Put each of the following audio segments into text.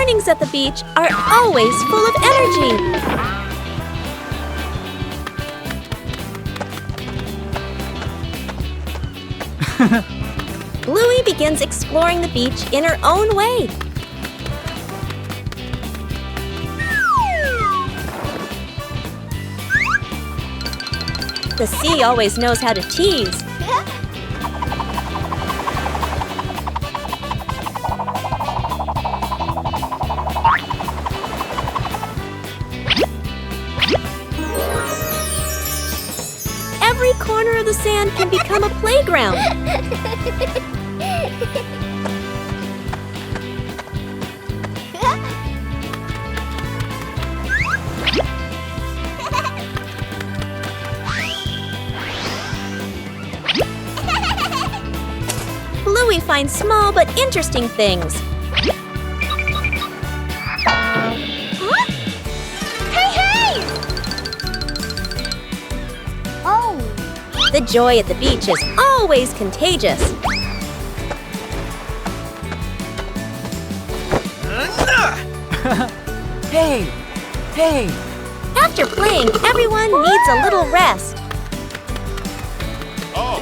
mornings at the beach are always full of energy. Bluey begins exploring the beach in her own way. The sea always knows how to tease. Every corner of the sand can become a playground. Bluey finds small but interesting things. Huh? Hey! Oh! The joy at the beach is always contagious. Hey! After playing, everyone needs a little rest. Oh!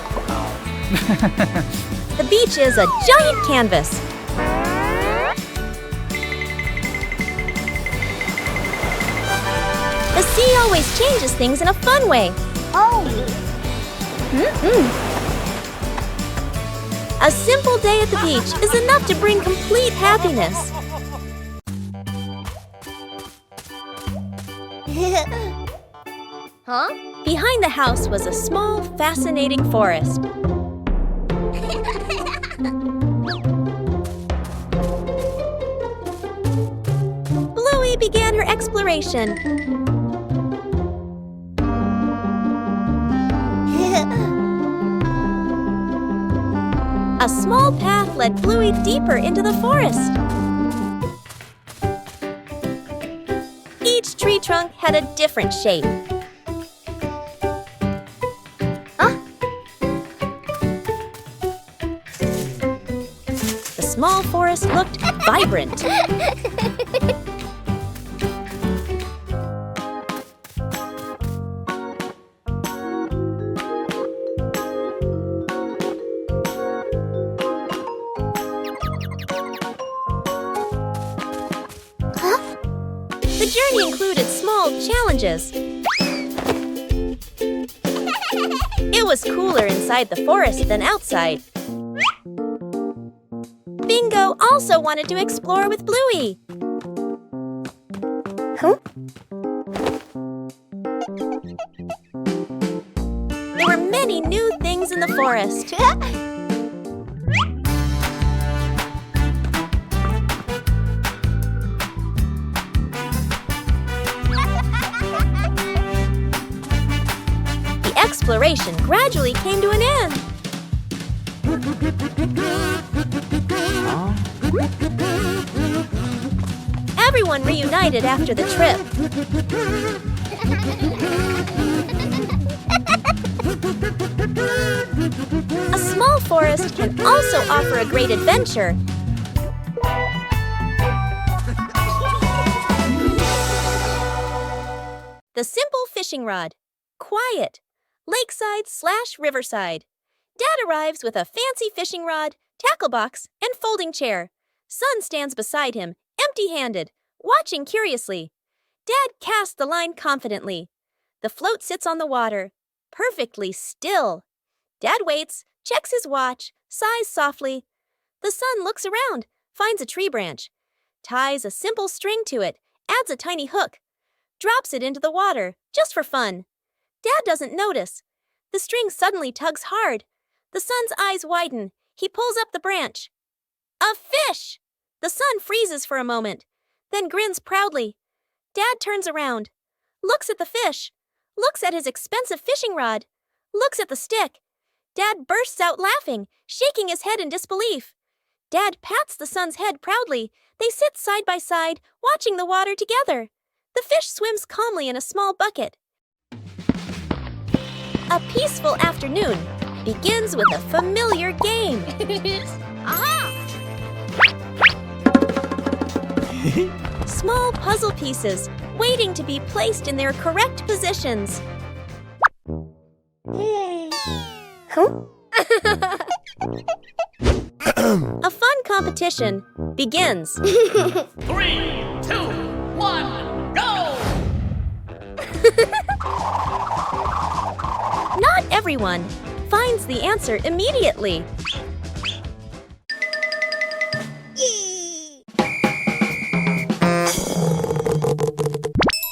The beach is a giant canvas. The sea always changes things in a fun way. Oh! A simple day at the beach is enough to bring complete happiness. Huh? Behind the house was a small, fascinating forest. Bluey began her exploration. A small path led Bluey deeper into the forest. Each tree trunk had a different shape. The small forest looked vibrant. The journey included small challenges. It was cooler inside the forest than outside. Bingo also wanted to explore with Bluey. Huh? There were many new things in the forest. The exploration gradually came to an end. Everyone reunited after the trip. A small forest can also offer a great adventure. The simple fishing rod. Quiet. Lakeside/riverside. Dad arrives with a fancy fishing rod, tackle box, and folding chair. Son stands beside him, empty-handed, watching curiously. Dad casts the line confidently. The float sits on the water, perfectly still. Dad waits, checks his watch, sighs softly. The son looks around, finds a tree branch, ties a simple string to it, adds a tiny hook, drops it into the water, just for fun. Dad doesn't notice. The string suddenly tugs hard. The son's eyes widen. He pulls up the branch. A fish! The son freezes for a moment, then grins proudly. Dad turns around, looks at the fish, looks at his expensive fishing rod, looks at the stick. Dad bursts out laughing, shaking his head in disbelief. Dad pats the son's head proudly. They sit side by side, watching the water together. The fish swims calmly in a small bucket. A peaceful afternoon begins with a familiar game. Aha! Small puzzle pieces waiting to be placed in their correct positions. A fun competition begins. 3, 2, 1, go! Not everyone finds the answer immediately.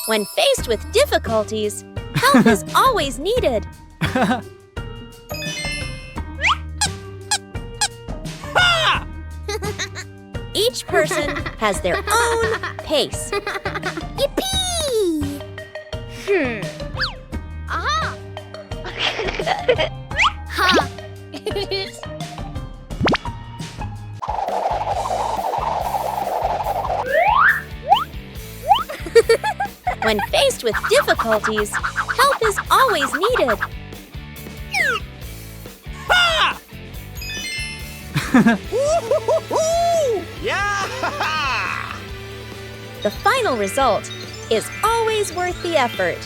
When faced with difficulties, help is always needed. Each person has their own pace. Yippee! Aha! Ha! When faced with difficulties, help is always needed. Yeah! The final result is always worth the effort.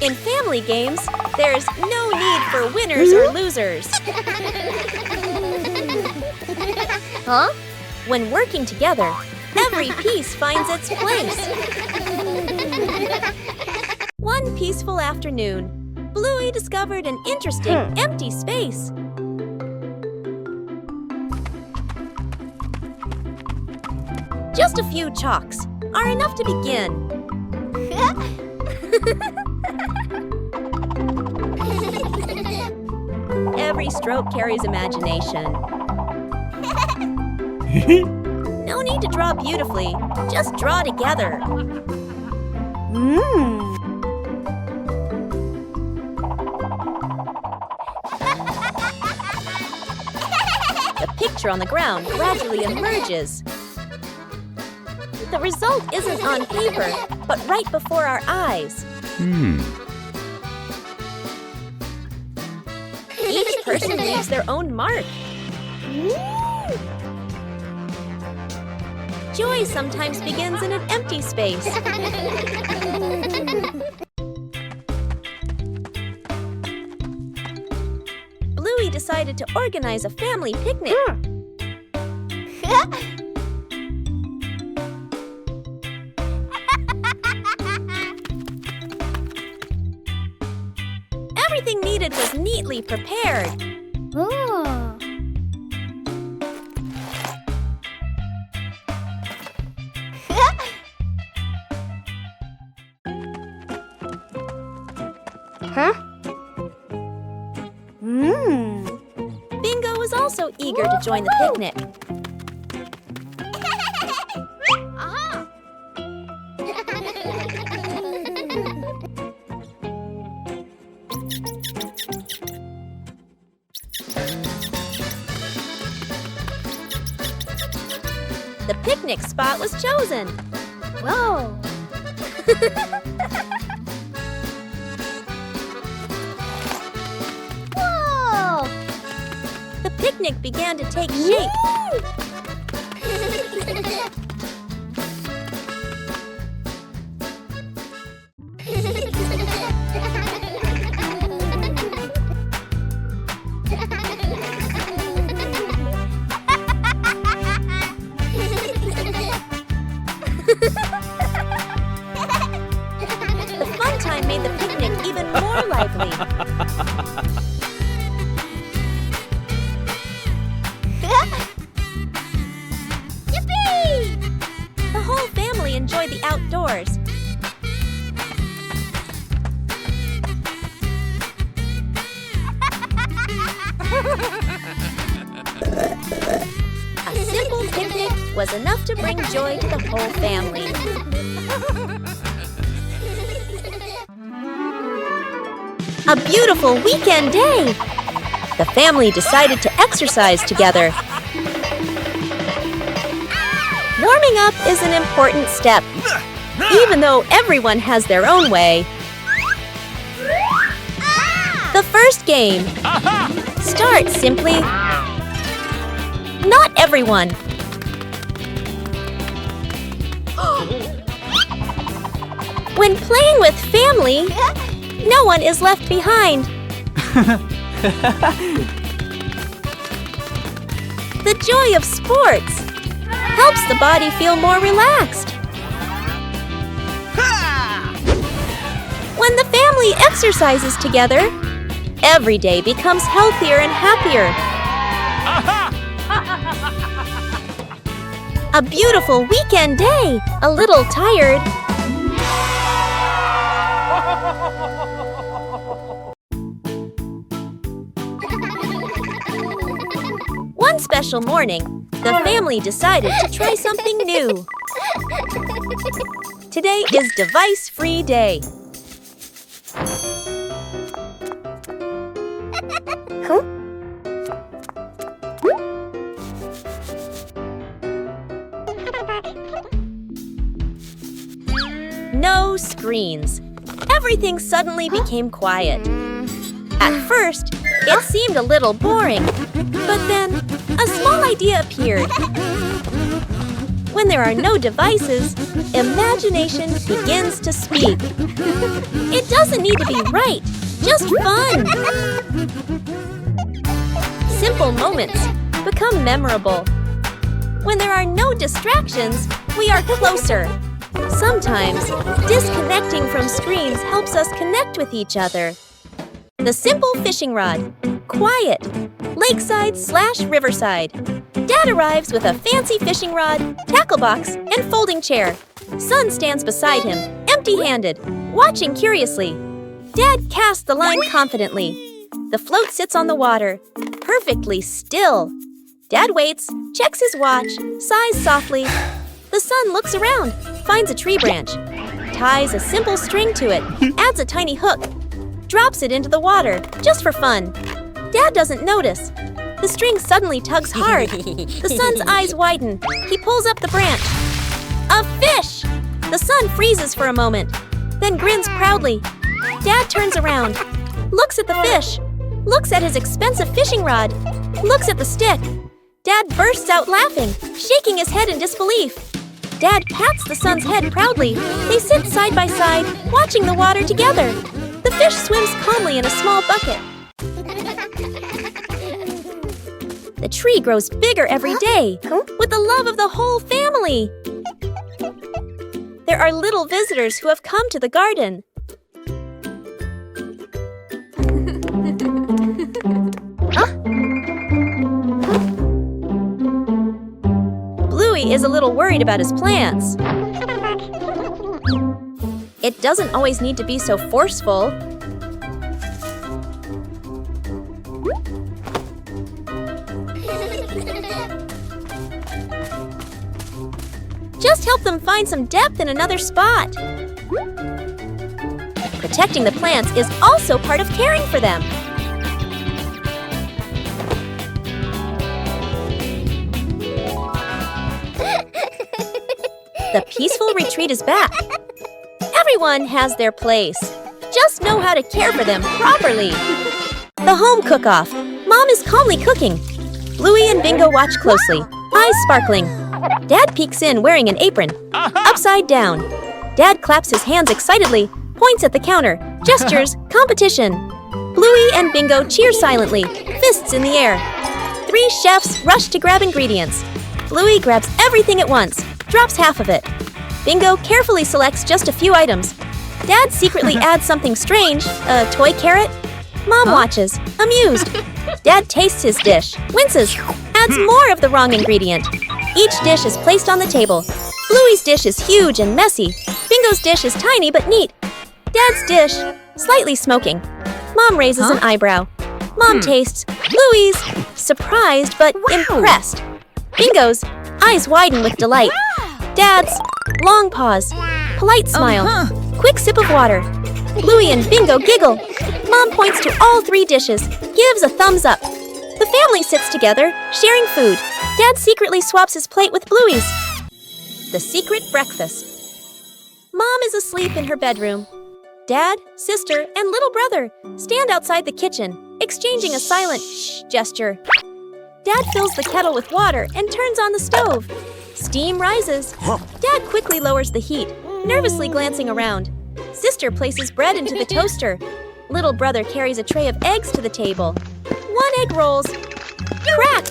In family games, there's no need for winners or losers. Huh? When working together, every piece finds its place. One peaceful afternoon, Bluey discovered an interesting empty space. Just a few chalks are enough to begin. Every stroke carries imagination. No need to draw beautifully, just draw together. The picture on the ground gradually emerges. The result isn't on paper, but right before our eyes. Each person leaves their own mark. Joy sometimes begins in an empty space. Bluey decided to organize a family picnic. Everything needed was neatly prepared. Oh. Huh? Bingo was also eager to join the picnic. Aha! The picnic spot was chosen. Whoa! Whoa! The picnic began to take shape. The fun time made the picnic even more lively. Yippee! The whole family enjoyed the outdoors. A simple picnic was enough to bring joy to the whole family. A beautiful weekend day! the family decided to exercise together. Warming up is an important step, even though everyone has their own way. The first game. Start simply. Not everyone. When playing with family, no one is left behind. The joy of sports helps the body feel more relaxed. When the family exercises together, every day becomes healthier and happier. A beautiful weekend day, a little tired. One special morning, the family decided to try something new. Today is device-free day. No screens. Everything suddenly became quiet. At first, it seemed a little boring, but then a small idea appeared. When there are no devices, imagination begins to speak. It doesn't need to be right, just fun. Simple moments become memorable. When there are no distractions, we are closer. Sometimes, disconnecting from screens helps us connect with each other. The simple fishing rod. Quiet. Lakeside/riverside. Dad arrives with a fancy fishing rod, tackle box, and folding chair. Son stands beside him, empty-handed, watching curiously. Dad casts the line confidently. The float sits on the water, perfectly still. Dad waits, checks his watch, sighs softly. The son looks around, finds a tree branch, ties a simple string to it, adds a tiny hook, drops it into the water, just for fun. Dad doesn't notice. The string suddenly tugs hard. The son's eyes widen. He pulls up the branch. A fish! The son freezes for a moment, then grins proudly. Dad turns around, looks at the fish, looks at his expensive fishing rod, looks at the stick. Dad bursts out laughing, shaking his head in disbelief. Dad pats the son's head proudly. They sit side by side, watching the water together. The fish swims calmly in a small bucket. The tree grows bigger every day, with the love of the whole family. There are little visitors who have come to the garden. Bluey is a little worried about his plants. It doesn't always need to be so forceful. Just help them find some depth in another spot. Protecting the plants is also part of caring for them. The peaceful retreat is back. Everyone has their place. Just know how to care for them properly. The home cook-off. Mom is calmly cooking. Bluey and Bingo watch closely, eyes sparkling. Dad peeks in wearing an apron, upside down. Dad claps his hands excitedly, points at the counter, gestures, competition. Bluey and Bingo cheer silently, fists in the air. 3 chefs rush to grab ingredients. Bluey grabs everything at once, drops half of it. Bingo carefully selects just a few items. Dad secretly adds something strange, a toy carrot. Mom watches, amused. Dad tastes his dish, winces, adds more of the wrong ingredient. Each dish is placed on the table. Bluey's dish is huge and messy. Bingo's dish is tiny but neat. Dad's dish, slightly smoking. Mom raises an eyebrow. Mom tastes. Bluey's, surprised but impressed. Bingo's, eyes widen with delight. Dad's, long pause, polite smile, quick sip of water. Bluey and Bingo giggle. Mom points to all 3 dishes, gives a thumbs up. The family sits together, sharing food. Dad secretly swaps his plate with Bluey's. The secret breakfast. Mom is asleep in her bedroom. Dad, sister, and little brother stand outside the kitchen, exchanging a silent shh gesture. Dad fills the kettle with water and turns on the stove. Steam rises. Dad quickly lowers the heat, nervously glancing around. Sister places bread into the toaster. Little brother carries a tray of eggs to the table. 1 egg rolls. Crack!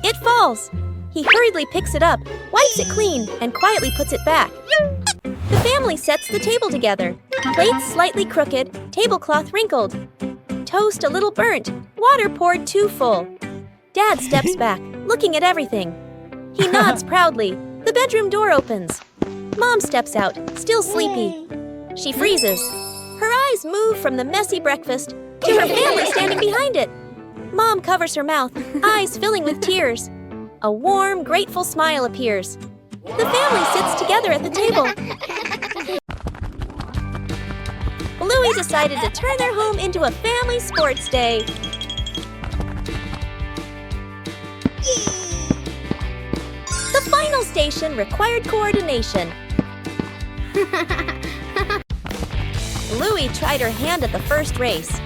It falls. He hurriedly picks it up, wipes it clean, and quietly puts it back. The family sets the table together. Plates slightly crooked, tablecloth wrinkled. Toast a little burnt, water poured too full. Dad steps back, looking at everything. He nods proudly. The bedroom door opens. Mom steps out, still sleepy. She freezes. Her eyes move from the messy breakfast to her family standing behind it. Mom covers her mouth, eyes filling with tears. A warm, grateful smile appears. The family sits together at the table. Bluey decided to turn their home into a family sports day. The final station required coordination. Bluey tried her hand at the first race.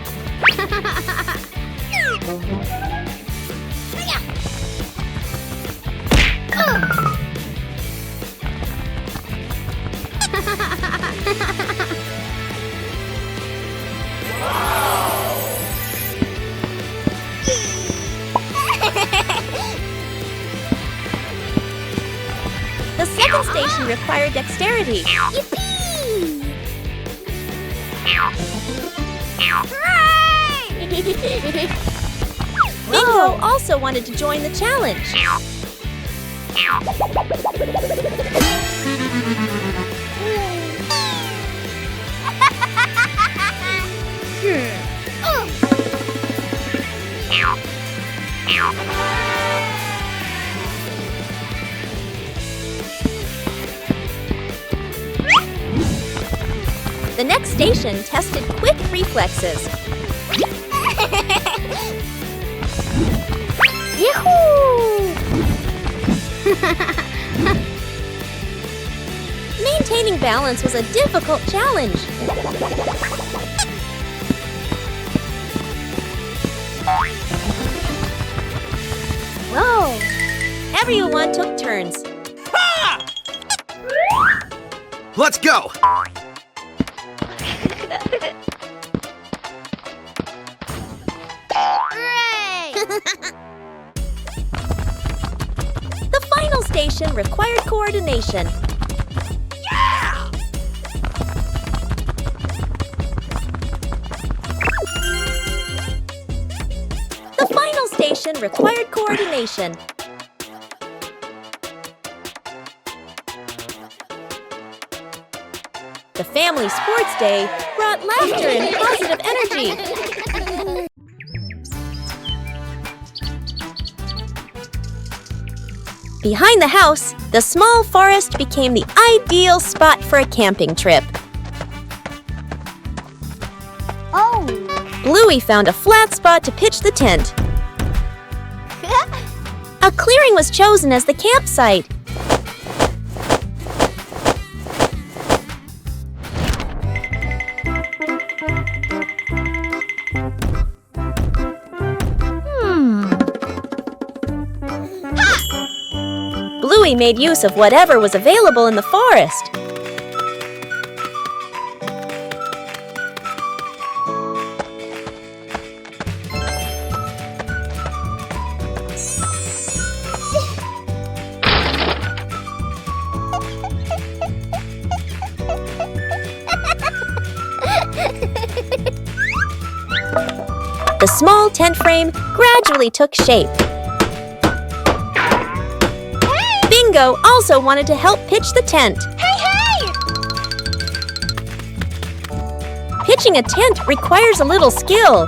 The second station required dexterity. Bingo also wanted to join the challenge. The next station tested quick reflexes. Yahoo! Maintaining balance was a difficult challenge. Whoa! Everyone took turns. Let's go! Hooray! The final station required coordination. Yeah! The final station required coordination. The family sports day brought laughter and positive energy. Behind the house, the small forest became the ideal spot for a camping trip. Oh! Bluey found a flat spot to pitch the tent. A clearing was chosen as the campsite. Bluey made use of whatever was available in the forest. The small tent frame gradually took shape. Bingo also wanted to help pitch the tent. Hey! Pitching a tent requires a little skill.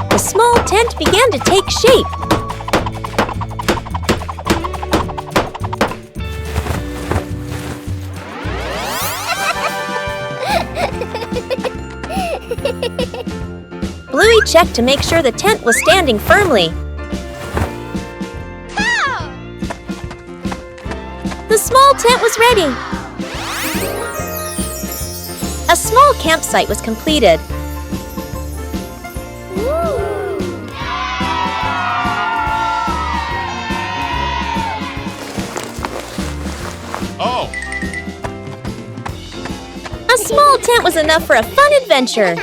The small tent began to take shape. Bluey checked to make sure the tent was standing firmly. The small tent was ready. A small campsite was completed. Oh! A small tent was enough for a fun adventure.